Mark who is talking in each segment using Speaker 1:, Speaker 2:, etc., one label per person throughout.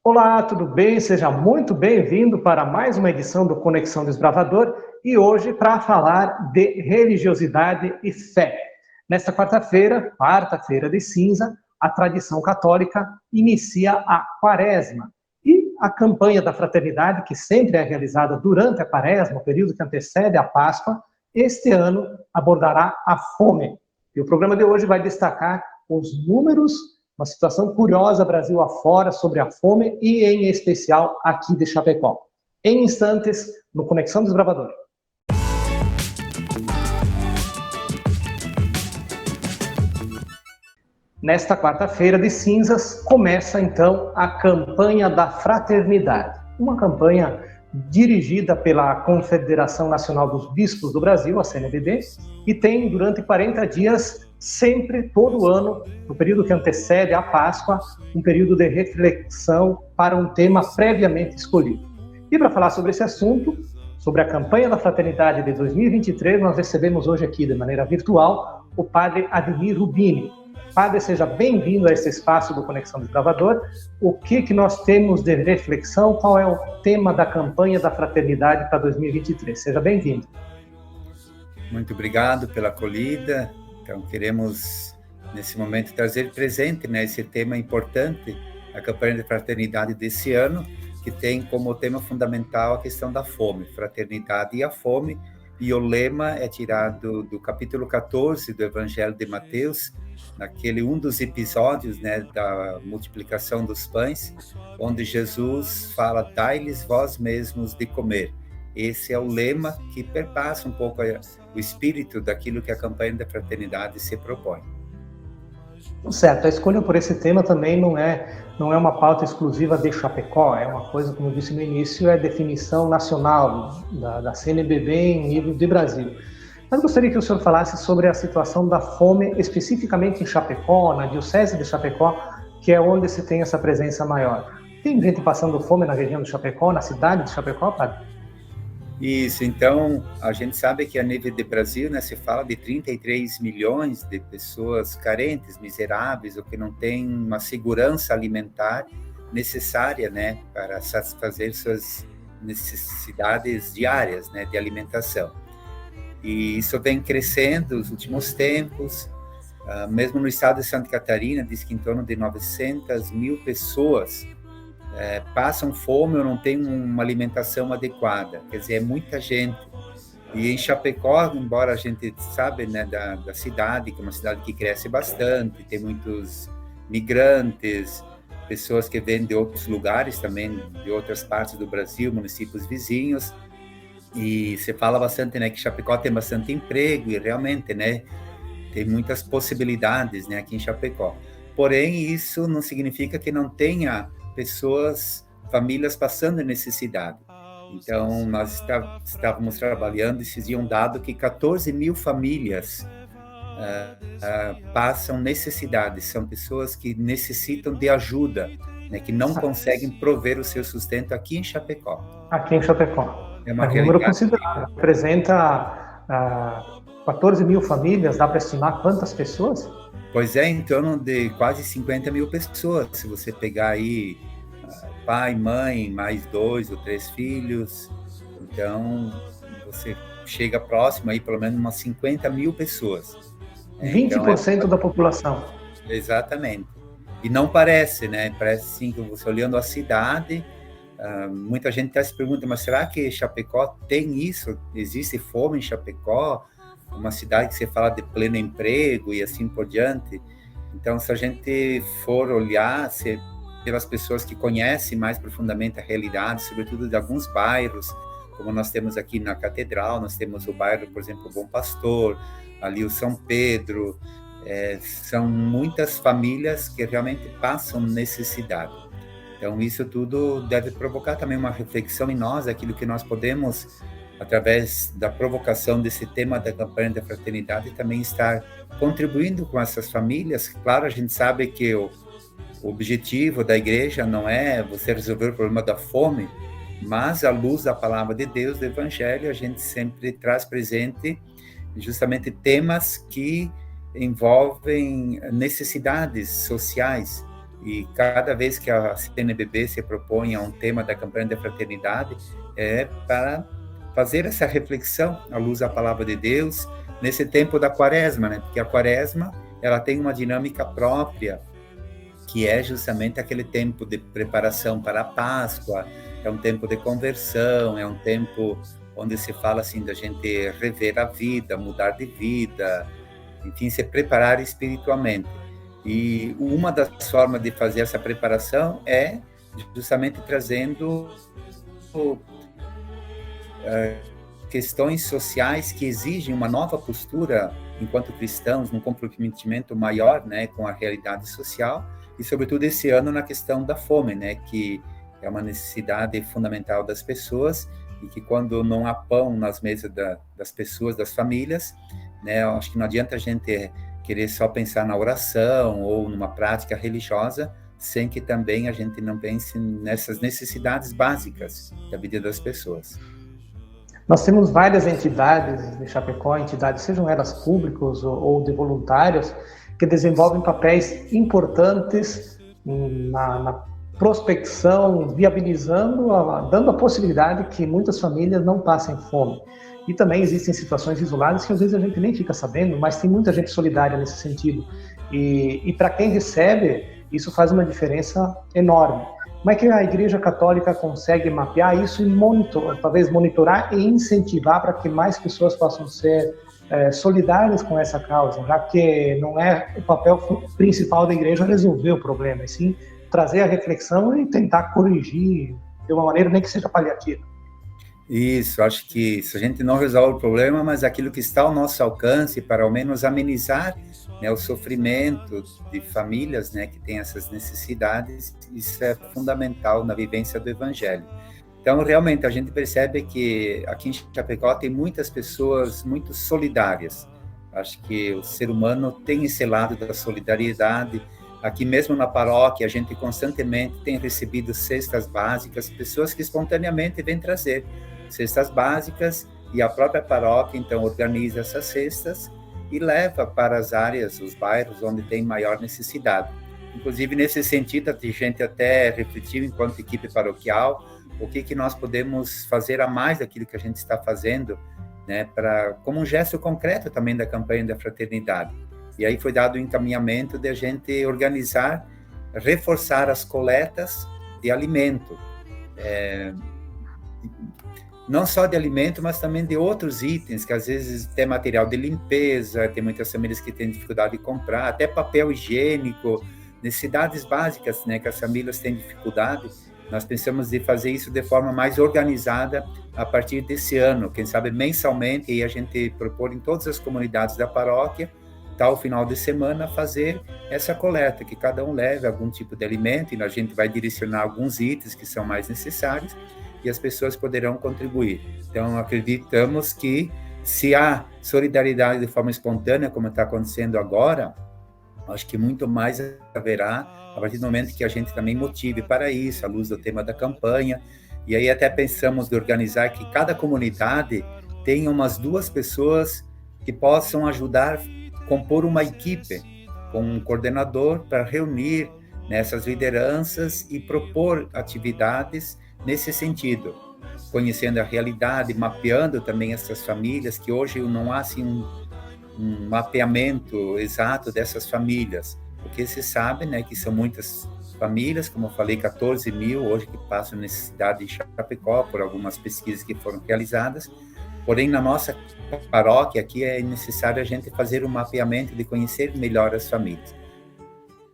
Speaker 1: Olá, tudo bem? Seja muito bem-vindo para mais uma edição do Conexão Desbravador e hoje para falar de religiosidade e fé. Nesta quarta-feira de cinza, a tradição católica inicia a Quaresma e a campanha da fraternidade, que sempre é realizada durante a Quaresma, o período que antecede a Páscoa, este ano abordará a fome. E o programa de hoje vai destacar os números, uma situação curiosa Brasil afora sobre a fome e, em especial, aqui de Chapecó. Em instantes, no Conexão Desbravador. Nesta quarta-feira de cinzas, começa então a campanha da fraternidade. Uma campanha dirigida pela Confederação Nacional dos Bispos do Brasil, a CNBB, e tem durante 40 dias, sempre, todo ano, no período que antecede a Páscoa, um período de reflexão para um tema previamente escolhido. E para falar sobre esse assunto, sobre a campanha da fraternidade de 2023, nós recebemos hoje aqui, de maneira virtual, o padre Ademir Rubini. Padre, seja bem-vindo a esse espaço do Conexão Desbravador. O que nós temos de reflexão? Qual é o tema da campanha da fraternidade para 2023? Seja bem-vindo.
Speaker 2: Muito obrigado pela acolhida. Então, queremos, nesse momento, trazer presente, esse tema importante, a campanha de fraternidade desse ano, que tem como tema fundamental a questão da fome, fraternidade e a fome, e o lema é tirado do capítulo 14 do Evangelho de Mateus, naquele um dos episódios da multiplicação dos pães, onde Jesus fala, dai-lhes vós mesmos de comer. Esse é o lema que perpassa um pouco o espírito daquilo que a campanha da fraternidade se propõe.
Speaker 1: Certo, a escolha por esse tema também não é uma pauta exclusiva de Chapecó, é uma coisa, como eu disse no início, é definição nacional da CNBB em nível de Brasil. Mas gostaria que o senhor falasse sobre a situação da fome, especificamente em Chapecó, na Diocese de Chapecó, que é onde se tem essa presença maior. Tem gente passando fome na região de Chapecó, na cidade de Chapecó, padre?
Speaker 2: Isso, então, a gente sabe que a nível de Brasil, se fala de 33 milhões de pessoas carentes, miseráveis, ou que não têm uma segurança alimentar necessária, para satisfazer suas necessidades diárias, de alimentação. E isso vem crescendo nos últimos tempos, mesmo no estado de Santa Catarina, diz que em torno de 900 mil pessoas passam fome ou não têm uma alimentação adequada, quer dizer, é muita gente. E em Chapecó, embora a gente sabe da cidade, que é uma cidade que cresce bastante, tem muitos migrantes, pessoas que vêm de outros lugares também, de outras partes do Brasil, municípios vizinhos, e se fala bastante que Chapecó tem bastante emprego, e realmente tem muitas possibilidades aqui em Chapecó. Porém, isso não significa que não tenha pessoas, famílias passando necessidade. Então, nós estávamos trabalhando e se dizia um dado que 14 mil famílias passam necessidades, são pessoas que necessitam de ajuda, que não conseguem prover o seu sustento aqui em Chapecó.
Speaker 1: Aqui em Chapecó. É um número considerável. Representa 14 mil famílias, dá para estimar quantas pessoas?
Speaker 2: Pois é, em torno de quase 50 mil pessoas. Se você pegar aí pai, mãe, mais 2 ou 3 filhos, então você chega próximo aí pelo menos umas 50 mil pessoas.
Speaker 1: 20% então, da população.
Speaker 2: Exatamente. E não parece, Parece sim que você olhando a cidade, muita gente até se pergunta, mas será que Chapecó tem isso? Existe fome em Chapecó? Uma cidade que você fala de pleno emprego e assim por diante. Então, se a gente for olhar pelas pessoas que conhecem mais profundamente a realidade, sobretudo de alguns bairros, como nós temos aqui na Catedral, nós temos o bairro, por exemplo, Bom Pastor, ali o São Pedro, são muitas famílias que realmente passam necessidade. Então, isso tudo deve provocar também uma reflexão em nós, aquilo que nós podemos, através da provocação desse tema da campanha da fraternidade, também estar contribuindo com essas famílias. Claro, a gente sabe que o objetivo da igreja não é você resolver o problema da fome, mas à luz da palavra de Deus, do Evangelho, a gente sempre traz presente justamente temas que envolvem necessidades sociais. E cada vez que a CNBB se propõe a um tema da campanha da fraternidade, é para fazer essa reflexão à luz da palavra de Deus, nesse tempo da quaresma, né? Porque a quaresma, ela tem uma dinâmica própria, que é justamente aquele tempo de preparação para a Páscoa, é um tempo de conversão, é um tempo onde se fala assim da gente rever a vida, mudar de vida, enfim, se preparar espiritualmente. E uma das formas de fazer essa preparação é justamente trazendo questões sociais que exigem uma nova postura enquanto cristãos, um comprometimento maior, né, com a realidade social, e sobretudo esse ano na questão da fome, né, que é uma necessidade fundamental das pessoas, e que quando não há pão nas mesas das pessoas, das famílias, né, eu acho que não adianta a gente querer só pensar na oração ou numa prática religiosa, sem que também a gente não pense nessas necessidades básicas da vida das pessoas.
Speaker 1: Nós temos várias entidades de Chapecó, entidades, sejam elas públicas ou de voluntários, que desenvolvem papéis importantes na prospecção, viabilizando, dando a possibilidade que muitas famílias não passem fome. E também existem situações isoladas que às vezes a gente nem fica sabendo, mas tem muita gente solidária nesse sentido. E para quem recebe, isso faz uma diferença enorme. Como é que a Igreja Católica consegue mapear isso e talvez monitorar e incentivar para que mais pessoas possam ser solidárias com essa causa, já que não é o papel principal da Igreja resolver o problema, e sim trazer a reflexão e tentar corrigir de uma maneira nem que seja paliativa.
Speaker 2: Isso, acho que se a gente não resolve o problema, mas aquilo que está ao nosso alcance para ao menos amenizar, né, o sofrimento de famílias, né, que têm essas necessidades, isso é fundamental na vivência do Evangelho. Então, realmente, a gente percebe que aqui em Chapecó tem muitas pessoas muito solidárias. Acho que o ser humano tem esse lado da solidariedade. Aqui mesmo na paróquia, a gente constantemente tem recebido cestas básicas, pessoas que espontaneamente vêm trazer cestas básicas, e a própria paróquia, então, organiza essas cestas e leva para as áreas, os bairros onde tem maior necessidade. Inclusive, nesse sentido, a gente até refletiu, enquanto equipe paroquial, o que nós podemos fazer a mais daquilo que a gente está fazendo, né, como um gesto concreto também da campanha da fraternidade. E aí foi dado o encaminhamento de a gente organizar, reforçar as coletas de alimento, não só de alimento, mas também de outros itens, que às vezes tem material de limpeza, tem muitas famílias que têm dificuldade de comprar, até papel higiênico, necessidades básicas, né, que as famílias têm dificuldade. Nós pensamos em fazer isso de forma mais organizada a partir desse ano, quem sabe mensalmente, e a gente propor em todas as comunidades da paróquia, tal final de semana, fazer essa coleta, que cada um leve algum tipo de alimento, e a gente vai direcionar alguns itens que são mais necessários, e as pessoas poderão contribuir. Então, acreditamos que se há solidariedade de forma espontânea, como está acontecendo agora, acho que muito mais haverá a partir do momento que a gente também motive para isso, à luz do tema da campanha. E aí até pensamos de organizar que cada comunidade tenha umas 2 pessoas que possam ajudar a compor uma equipe, com um coordenador para reunir nessas lideranças e propor atividades nesse sentido, conhecendo a realidade, mapeando também essas famílias, que hoje não há assim um mapeamento exato dessas famílias, porque se sabe, né, que são muitas famílias, como eu falei, 14 mil hoje que passam necessidade em Chapecó, por algumas pesquisas que foram realizadas, porém na nossa paróquia aqui é necessário a gente fazer um mapeamento de conhecer melhor as famílias.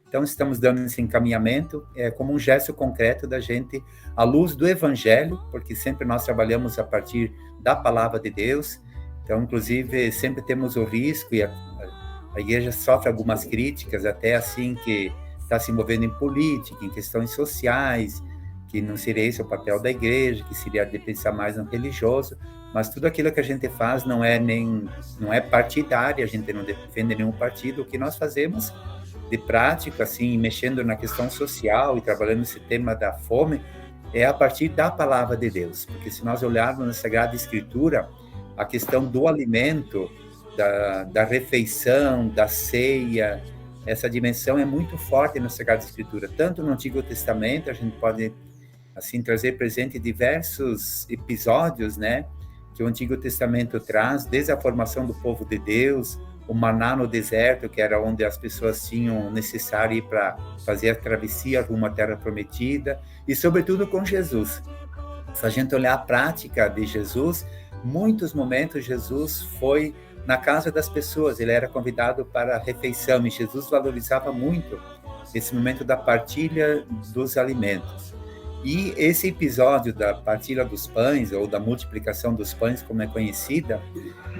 Speaker 2: Então, estamos dando esse encaminhamento como um gesto concreto da gente, à luz do Evangelho, porque sempre nós trabalhamos a partir da Palavra de Deus. Então, inclusive, sempre temos o risco, e a Igreja sofre algumas críticas, até assim, que está se envolvendo em política, em questões sociais, que não seria esse o papel da Igreja, que seria de pensar mais no religioso, mas tudo aquilo que a gente faz não é partidário, a gente não defende nenhum partido. O que nós fazemos de prática, assim, mexendo na questão social e trabalhando esse tema da fome, é a partir da Palavra de Deus. Porque se nós olharmos na Sagrada Escritura, a questão do alimento, da refeição, da ceia, essa dimensão é muito forte na Sagrada Escritura, tanto no Antigo Testamento, a gente pode assim trazer presente diversos episódios, né, que o Antigo Testamento traz, desde a formação do povo de Deus, o maná no deserto, que era onde as pessoas tinham necessário ir para fazer a travessia rumo à Terra Prometida, e sobretudo com Jesus. Se a gente olhar a prática de Jesus, muitos momentos Jesus foi na casa das pessoas, ele era convidado para a refeição, e Jesus valorizava muito esse momento da partilha dos alimentos. E esse episódio da partilha dos pães, ou da multiplicação dos pães, como é conhecida,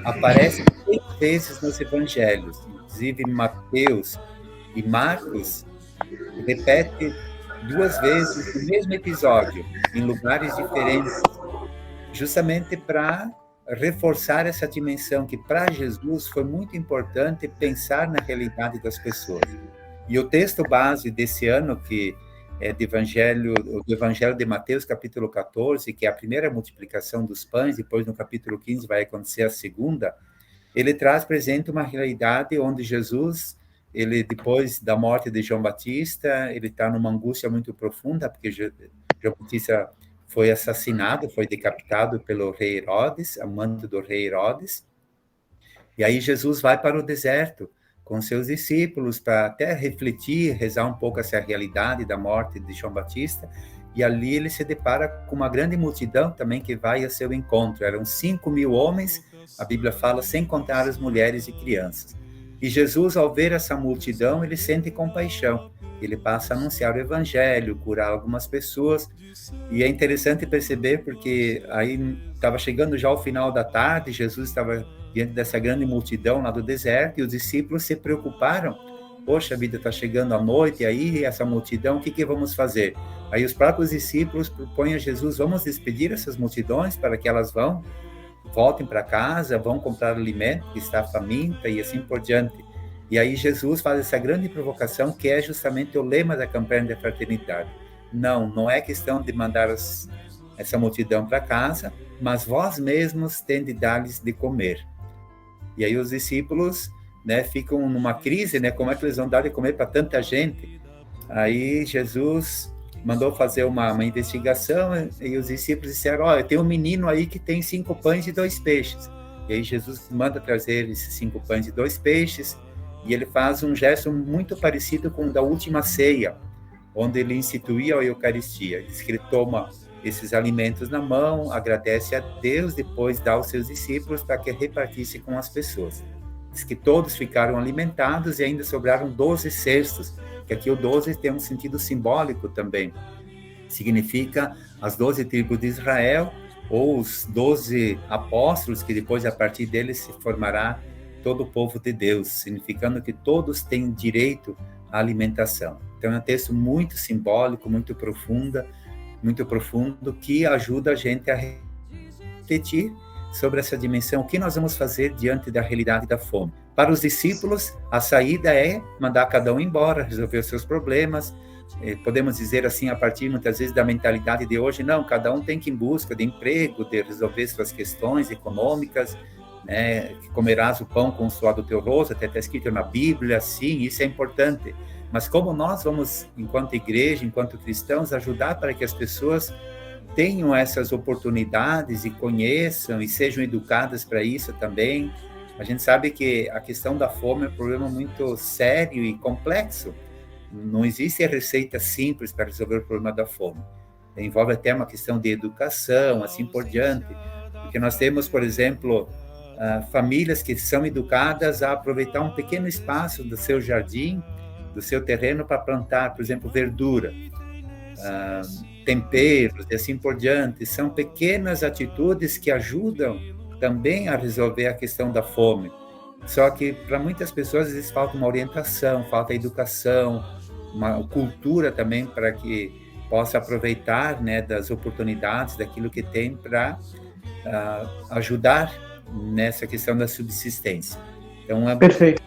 Speaker 2: aparece 3 vezes nos evangelhos, inclusive Mateus e Marcos repete 2 vezes o mesmo episódio, em lugares diferentes, justamente para reforçar essa dimensão que para Jesus foi muito importante pensar na realidade das pessoas. E o texto base desse ano, que é do Evangelho de Mateus, capítulo 14, que é a primeira multiplicação dos pães, depois no capítulo 15 vai acontecer a segunda, ele traz presente uma realidade onde Jesus, ele depois da morte de João Batista, ele está numa angústia muito profunda, porque João Batista foi assassinado, foi decapitado pelo rei Herodes, amante do rei Herodes, e aí Jesus vai para o deserto com seus discípulos para até refletir, rezar um pouco essa realidade da morte de João Batista, e ali ele se depara com uma grande multidão também que vai a seu encontro. Eram 5.000 homens, a Bíblia fala, sem contar as mulheres e crianças. E Jesus, ao ver essa multidão, ele sente compaixão. Ele passa a anunciar o evangelho, curar algumas pessoas, e é interessante perceber porque aí estava chegando já o final da tarde, Jesus estava diante dessa grande multidão lá do deserto, e os discípulos se preocuparam. Poxa vida, está chegando a noite, aí essa multidão, o que vamos fazer? Aí os próprios discípulos propõem a Jesus, vamos despedir essas multidões para que elas voltem para casa, vão comprar alimento, que está faminta, e assim por diante. E aí Jesus faz essa grande provocação, que é justamente o lema da campanha da fraternidade. Não é questão de mandar essa multidão para casa, mas vós mesmos tem de dar-lhes de comer. E aí os discípulos, né, ficam numa crise, né, como é que eles vão dar de comer para tanta gente? Aí Jesus mandou fazer uma investigação, e os discípulos disseram, olha, tem um menino aí que tem 5 pães e 2 peixes. E aí Jesus manda trazer esses 5 pães e 2 peixes, e ele faz um gesto muito parecido com o da última ceia, onde ele instituía a Eucaristia. Diz que ele toma esses alimentos na mão, agradece a Deus, depois dá aos seus discípulos para que repartisse com as pessoas. Diz que todos ficaram alimentados e ainda sobraram 12 cestos, que aqui o 12 tem um sentido simbólico também. Significa as 12 tribos de Israel, ou os 12 apóstolos, que depois a partir deles se formará todo o povo de Deus, significando que todos têm direito à alimentação. Então é um texto muito simbólico, muito profundo, que ajuda a gente a refletir sobre essa dimensão, o que nós vamos fazer diante da realidade da fome. Para os discípulos, a saída é mandar cada um embora, resolver os seus problemas. Podemos dizer assim, a partir muitas vezes da mentalidade de hoje, não, cada um tem que ir em busca de emprego, de resolver suas questões econômicas, né, que comerás o pão com o suor do teu rosto, até está escrito na Bíblia, sim, isso é importante. Mas como nós vamos, enquanto igreja, enquanto cristãos, ajudar para que as pessoas tenham essas oportunidades e conheçam e sejam educadas para isso também? A gente sabe que a questão da fome é um problema muito sério e complexo. Não existe receita simples para resolver o problema da fome. Envolve até uma questão de educação, assim por diante. Porque nós temos, por exemplo, famílias que são educadas a aproveitar um pequeno espaço do seu jardim, do seu terreno, para plantar, por exemplo, verdura, temperos e assim por diante. São pequenas atitudes que ajudam também a resolver a questão da fome. Só que para muitas pessoas às vezes falta uma orientação, falta educação, uma cultura também para que possa aproveitar, né, das oportunidades, daquilo que tem para ajudar nessa questão da subsistência. Então,
Speaker 1: perfeito.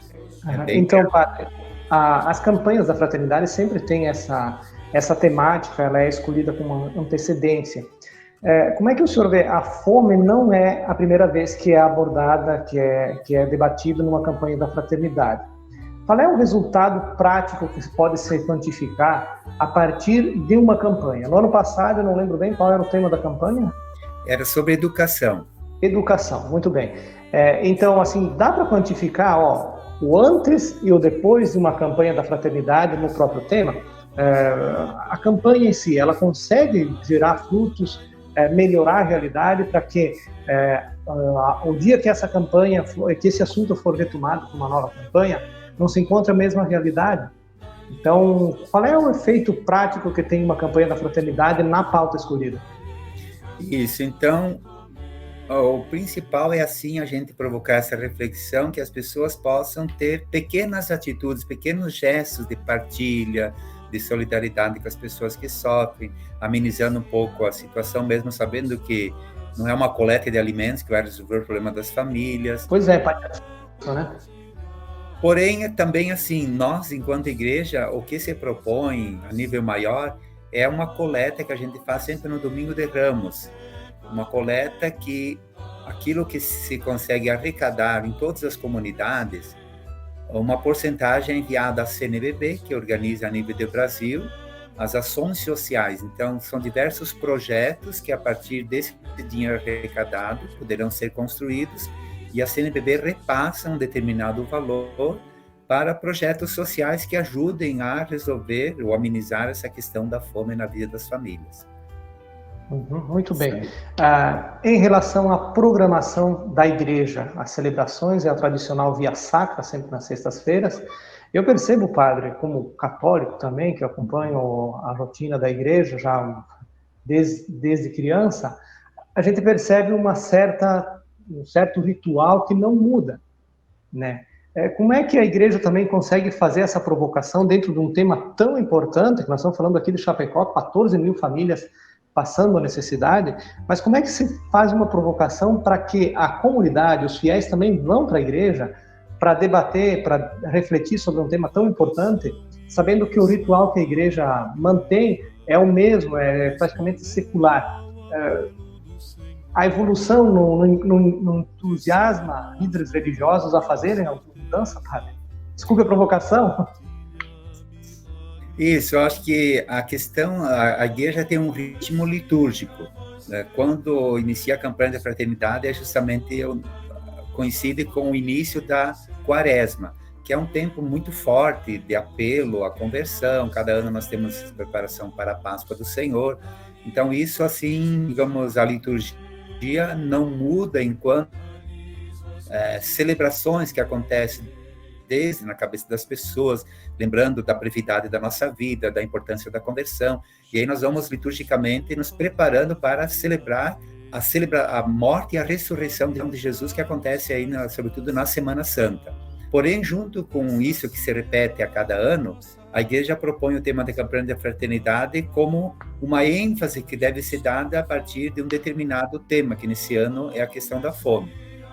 Speaker 1: Então, padre, as campanhas da fraternidade sempre têm essa temática, ela é escolhida com uma antecedência. Como é que o senhor vê? A fome não é a primeira vez que é abordada, que é debatido numa campanha da fraternidade. Qual é o resultado prático que pode se quantificar a partir de uma campanha? No ano passado, eu não lembro bem qual era o tema da campanha.
Speaker 2: Era sobre educação.
Speaker 1: Educação, muito bem. Então, assim, dá para quantificar, o antes e o depois de uma campanha da fraternidade no próprio tema? A campanha em si, ela consegue gerar frutos, melhorar a realidade para que o dia que essa campanha, que esse assunto for retomado com uma nova campanha, não se encontre a mesma realidade? Então, qual é o efeito prático que tem uma campanha da fraternidade na pauta escolhida?
Speaker 2: Isso, então, o principal é assim a gente provocar essa reflexão, que as pessoas possam ter pequenas atitudes, pequenos gestos de partilha, de solidariedade com as pessoas que sofrem, amenizando um pouco a situação, mesmo sabendo que não é uma coleta de alimentos que vai resolver o problema das famílias.
Speaker 1: Pois é, né?
Speaker 2: Porém, também assim, nós, enquanto igreja, o que se propõe a nível maior é uma coleta que a gente faz sempre no Domingo de Ramos. Uma coleta que aquilo que se consegue arrecadar em todas as comunidades, uma porcentagem é enviada à CNBB, que organiza a nível do Brasil as ações sociais. Então, são diversos projetos que, a partir desse dinheiro arrecadado, poderão ser construídos, e a CNBB repassa um determinado valor para projetos sociais que ajudem a resolver ou amenizar essa questão da fome na vida das famílias.
Speaker 1: Muito bem. Em relação à programação da igreja, as celebrações e a tradicional via sacra, sempre nas sextas-feiras, eu percebo, padre, como católico também, que acompanho a rotina da igreja já desde criança, a gente percebe um certo ritual que não muda, né? Como é que a igreja também consegue fazer essa provocação dentro de um tema tão importante, que nós estamos falando aqui de Chapecó, 14 mil famílias passando a necessidade, mas como é que se faz uma provocação para que a comunidade, os fiéis também vão para a igreja para debater, para refletir sobre um tema tão importante, sabendo que o ritual que a igreja mantém é o mesmo, é praticamente secular. A evolução não entusiasma líderes religiosos a fazerem alguma mudança, padre? Desculpe a provocação.
Speaker 2: Isso, eu acho que a questão, a igreja tem um ritmo litúrgico, né? Quando inicia a campanha da fraternidade, é justamente coincide com o início da quaresma, que é um tempo muito forte de apelo à conversão. Cada ano nós temos preparação para a Páscoa do Senhor. Então, isso, assim, digamos, a liturgia não muda enquanto celebrações que acontecem desde na cabeça das pessoas, lembrando da brevidade da nossa vida, da importância da conversão. E aí nós vamos liturgicamente nos preparando para celebrar a morte e a ressurreição de Jesus, que acontece aí, sobretudo na Semana Santa. Porém, junto com isso que se repete a cada ano, a igreja propõe o tema da campanha da fraternidade como uma ênfase que deve ser dada a partir de um determinado tema, que nesse ano é a questão da fome.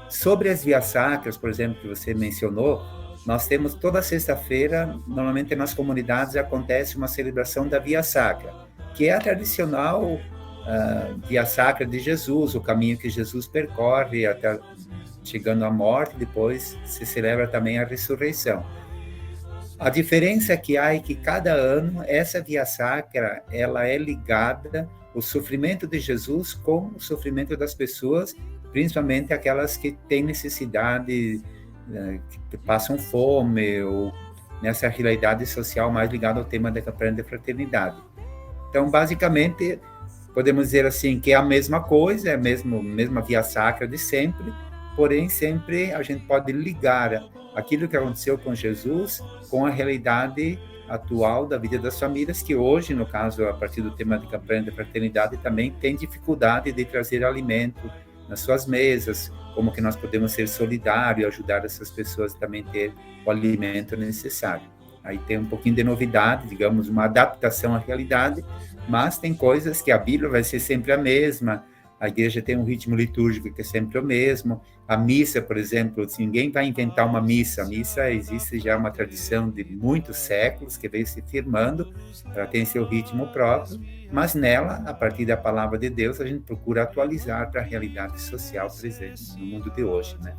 Speaker 2: Sobre as vias sacras, por exemplo, que você mencionou, nós temos toda sexta-feira, normalmente nas comunidades, acontece uma celebração da Via Sacra, que é a tradicional Via Sacra de Jesus, o caminho que Jesus percorre até chegando à morte, depois se celebra também a ressurreição. A diferença que há é que cada ano essa Via Sacra ela é ligada ao sofrimento de Jesus com o sofrimento das pessoas, principalmente aquelas que têm necessidade, que passam fome, ou nessa realidade social mais ligada ao tema da campanha da fraternidade. Então, basicamente, podemos dizer assim que é a mesma coisa, é a mesma via sacra de sempre, porém, sempre a gente pode ligar aquilo que aconteceu com Jesus com a realidade atual da vida das famílias, que hoje, no caso, a partir do tema da campanha da fraternidade, também tem dificuldade de trazer alimento nas suas mesas, como que nós podemos ser solidários e ajudar essas pessoas também a ter o alimento necessário. Aí tem um pouquinho de novidade, digamos, uma adaptação à realidade, mas tem coisas que a Bíblia vai ser sempre a mesma, a igreja tem um ritmo litúrgico que é sempre o mesmo, a missa, por exemplo, ninguém vai inventar uma missa, a missa existe já uma tradição de muitos séculos que veio se firmando, ela tem seu ritmo próprio, mas nela, a partir da palavra de Deus, a gente procura atualizar para a realidade social presente no mundo de hoje, né?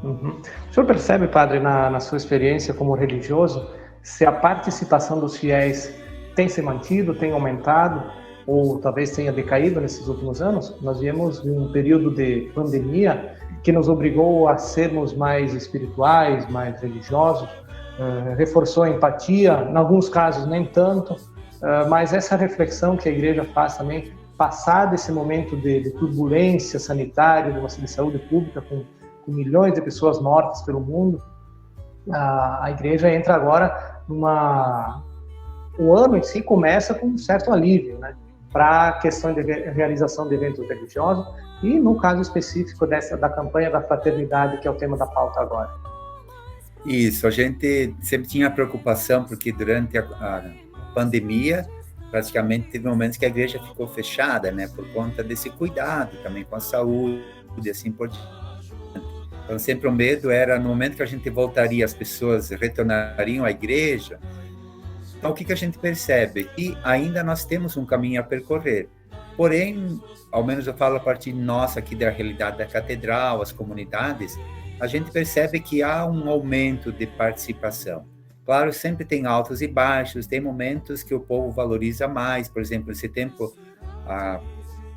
Speaker 1: Uhum. O senhor percebe, padre, na sua experiência como religioso, se a participação dos fiéis tem se mantido, tem aumentado, ou talvez tenha decaído nesses últimos anos? Nós viemos de um período de pandemia que nos obrigou a sermos mais espirituais, mais religiosos, reforçou a empatia, em alguns casos nem tanto, mas essa reflexão que a igreja faz também, passado esse momento de turbulência sanitária, de saúde pública, com milhões de pessoas mortas pelo mundo, a igreja entra agora o ano em si começa com um certo alívio, né, para a questão de realização de eventos religiosos e no caso específico da campanha da fraternidade, que é o tema da pauta agora.
Speaker 2: Isso, a gente sempre tinha preocupação porque durante a pandemia praticamente teve momentos que a igreja ficou fechada, né, por conta desse cuidado também com a saúde e assim por diante. Então, sempre o medo era, no momento que a gente voltaria, as pessoas retornariam à igreja. Então, o que a gente percebe? Que ainda nós temos um caminho a percorrer. Porém, ao menos eu falo a partir nossa aqui da realidade da catedral, as comunidades, a gente percebe que há um aumento de participação. Claro, sempre tem altos e baixos, tem momentos que o povo valoriza mais. Por exemplo, esse tempo...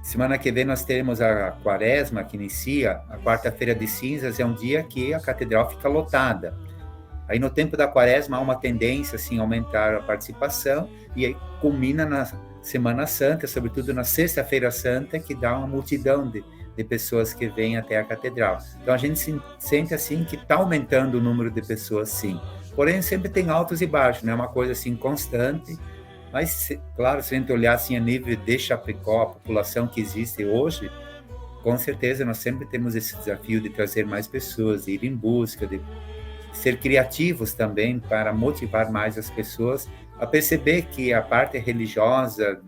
Speaker 2: Semana que vem nós teremos a quaresma, que inicia, a quarta-feira de cinzas, é um dia que a catedral fica lotada. Aí no tempo da quaresma há uma tendência assim, a aumentar a participação, e aí culmina na Semana Santa, sobretudo na Sexta-feira Santa, que dá uma multidão de pessoas que vêm até a catedral. Então a gente se sente assim que está aumentando o número de pessoas, sim. Porém sempre tem altos e baixos, não é uma coisa assim constante. Mas, claro, se a gente olhar assim a nível de Chapecó, a população que existe hoje, com certeza nós sempre temos esse desafio de trazer mais pessoas, de ir em busca, de ser criativos também para motivar mais as pessoas a perceber que a parte religiosa,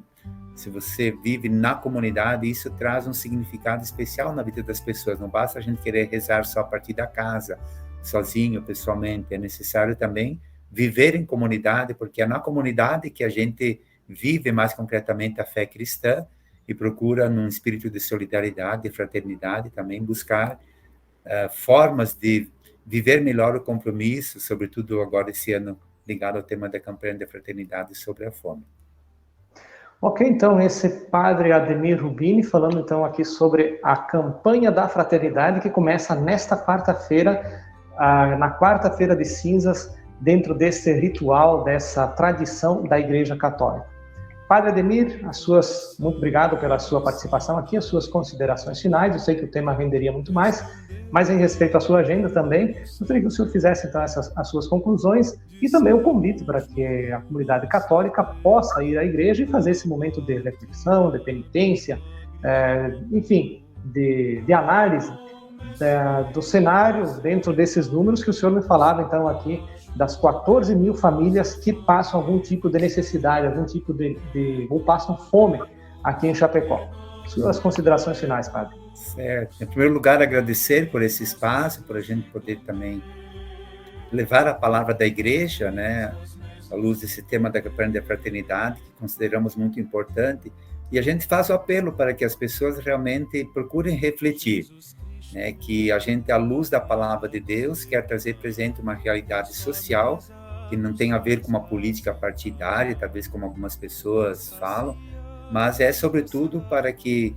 Speaker 2: se você vive na comunidade, isso traz um significado especial na vida das pessoas. Não basta a gente querer rezar só a partir da casa, sozinho, pessoalmente. É necessário também viver em comunidade, porque é na comunidade que a gente vive mais concretamente a fé cristã e procura, num espírito de solidariedade, de fraternidade, também buscar formas de viver melhor o compromisso, sobretudo agora esse ano ligado ao tema da campanha da fraternidade sobre a fome.
Speaker 1: Ok, então esse padre Ademir Rubini falando então aqui sobre a campanha da fraternidade que começa nesta quarta-feira, na quarta-feira de cinzas, dentro desse ritual, dessa tradição da Igreja Católica. Padre Ademir, muito obrigado pela sua participação aqui, as suas considerações finais. Eu sei que o tema renderia muito mais, mas em respeito à sua agenda também, gostaria que o senhor fizesse então as suas conclusões e também o convite para que a comunidade católica possa ir à igreja e fazer esse momento de reflexão, de penitência, enfim, de análise do cenário dentro desses números que o senhor me falava então aqui, das 14 mil famílias que passam algum tipo de necessidade, algum tipo ou passam fome aqui em Chapecó. Suas considerações finais, padre.
Speaker 2: Certo. Em primeiro lugar, agradecer por esse espaço, por a gente poder também levar a palavra da igreja, né, à luz desse tema da campanha da fraternidade, que consideramos muito importante, e a gente faz o apelo para que as pessoas realmente procurem refletir, né, que a gente, à luz da palavra de Deus, quer trazer presente uma realidade social que não tem a ver com uma política partidária, talvez como algumas pessoas falam, mas é sobretudo para que,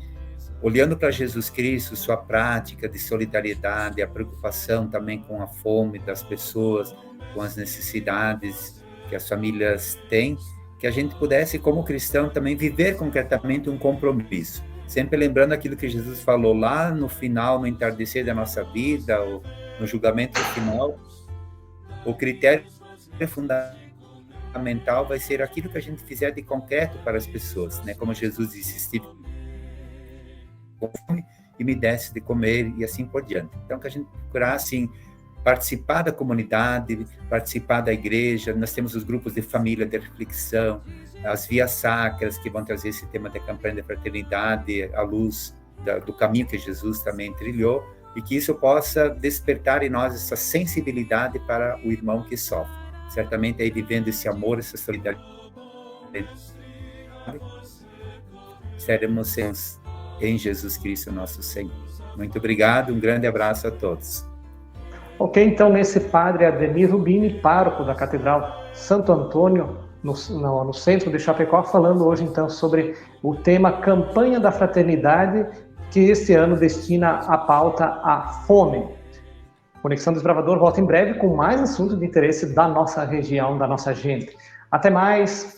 Speaker 2: olhando para Jesus Cristo, sua prática de solidariedade, a preocupação também com a fome das pessoas, com as necessidades que as famílias têm, que a gente pudesse, como cristão, também viver concretamente um compromisso. Sempre lembrando aquilo que Jesus falou lá no final, no entardecer da nossa vida, ou no julgamento final, o critério fundamental vai ser aquilo que a gente fizer de concreto para as pessoas, né? Como Jesus disse, estive com fome e me desse de comer, e assim por diante. Então, que a gente procurar, assim, participar da comunidade, participar da igreja. Nós temos os grupos de família de reflexão, as vias sacras que vão trazer esse tema da campanha da fraternidade à luz do caminho que Jesus também trilhou, e que isso possa despertar em nós essa sensibilidade para o irmão que sofre. Certamente aí vivendo esse amor, essa solidariedade, seremos em Jesus Cristo nosso Senhor. Muito obrigado, um grande abraço a todos.
Speaker 1: Ok, então nesse padre Ademir Rubini, pároco da Catedral Santo Antônio, no centro de Chapecó, falando hoje então sobre o tema Campanha da Fraternidade, que este ano destina a pauta à fome. Conexão Desbravador volta em breve com mais assuntos de interesse da nossa região, da nossa gente. Até mais!